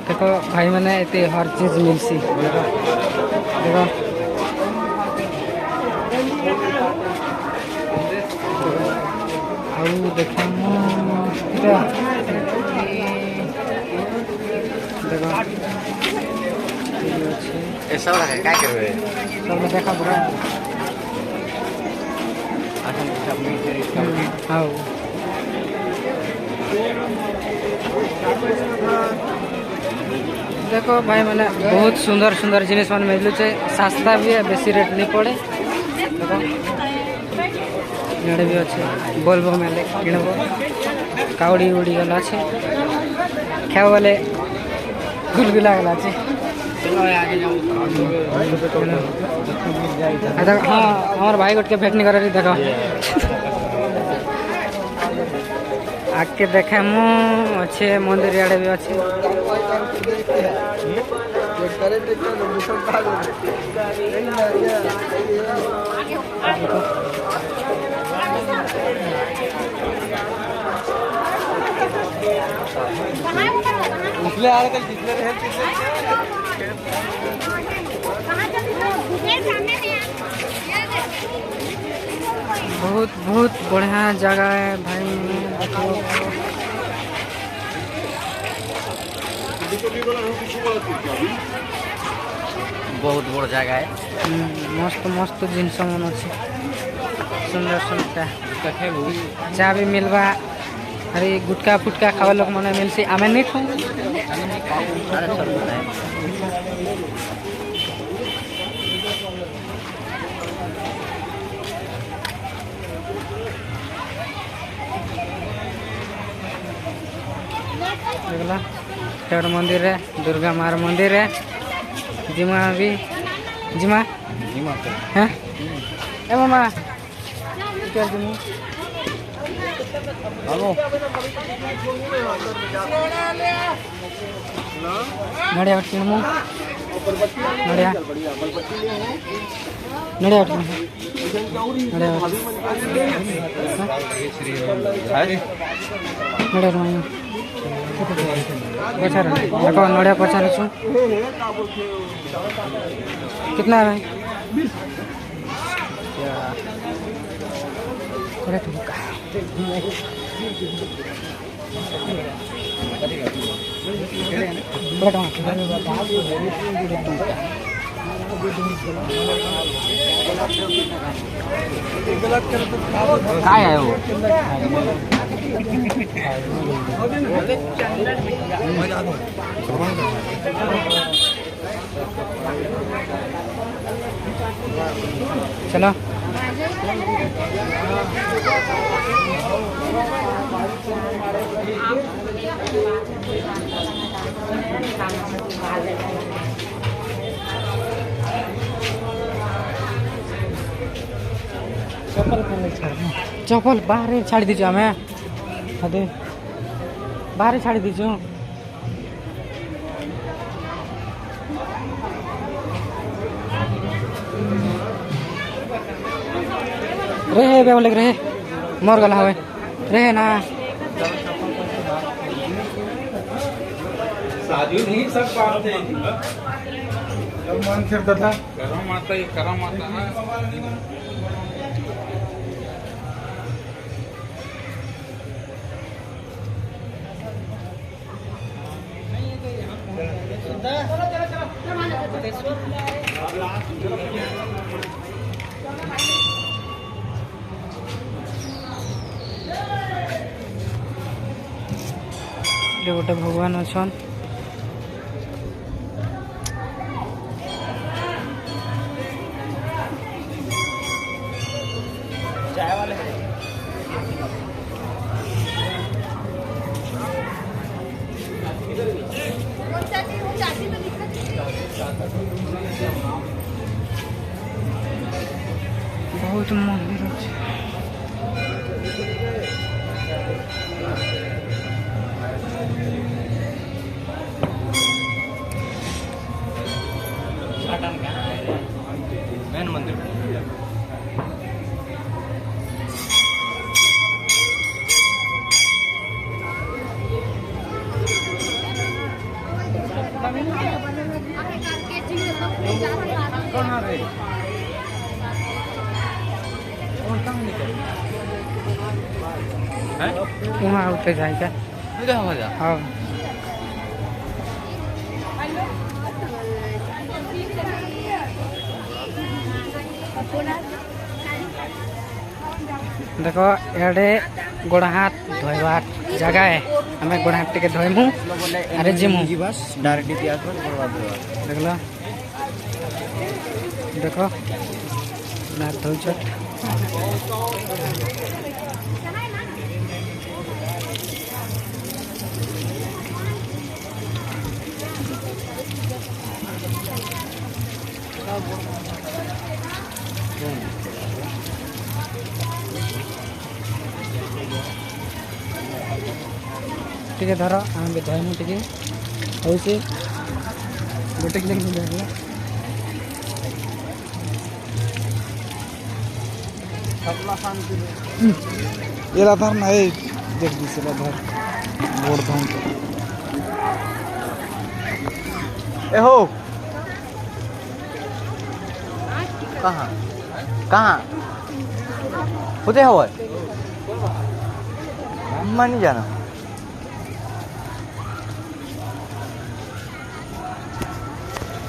देखो भाई मैंने इतने हर चीज मिलसी देखो आउ देखा ऐसा वाला है क्या कर रहे हैं सब देखा पूरा आओ देखो भाई मैंने बहुत सुंदर सुंदर जिनिस मान मिलू सस्ता भी है बेसी रेट नहीं पड़े देखो भी अच्छे बोलबो मेले किणबो काउड़ी उड़ी गला अच्छे खाओ बोले गुलगुला गला अच्छे हाँ हमारे भाई गोट के भेट नहीं कर रही देखो आके देखे मु अच्छे मंदिर आड़े भी अच्छे बहुत बहुत बढ़िया जगह है भाई बहुत बड़ जगह है मस्त मस्त जिनस मन अच्छे सुंदर सुंदर चा भी मिलवा अरे गुटका फुटका खावा लोग मन मिलसी आमे नहीं खाऊ देखला फेर मंदिर है दुर्गा मार मंदिर है जिमा भी जिमा हैं ए मामा क्या जिमु हेलो नड़िया किणमु नड़िया नड़िया नड़िया पचार देखो नड़िया पचार कितना है भाई काय है वो चलो चप्पल बाहर छाड़ी दीजिए हमें अरे बाहर छाड़ी दीजिए रहे बोले रहे मर गला हवे रहे ना साजू नहीं सब बात है मन फिरता था करम आता है गोटे भगवान अच्छन बहुत मंदिर अच्छे मेन मंदिर हैं? वहाँ उठे जाएगा। उधर हो जा। हाँ देखो एडे गोड़ हाथ धोइबार जगह है हमें गोड़ हाथ टिके धोइमु अरे जिमु बस डायरेक्ट इतिहास पर बर्बाद हो देख लो देखो ना धोई छट ठीक है धर आम भी धोइमु टिके होइसे गोटे किलो में देखला ये धर ना ये देख दिसे धर बोर्ड धोन ए हो कहाँ कहाँ होते हो मैं नहीं जाना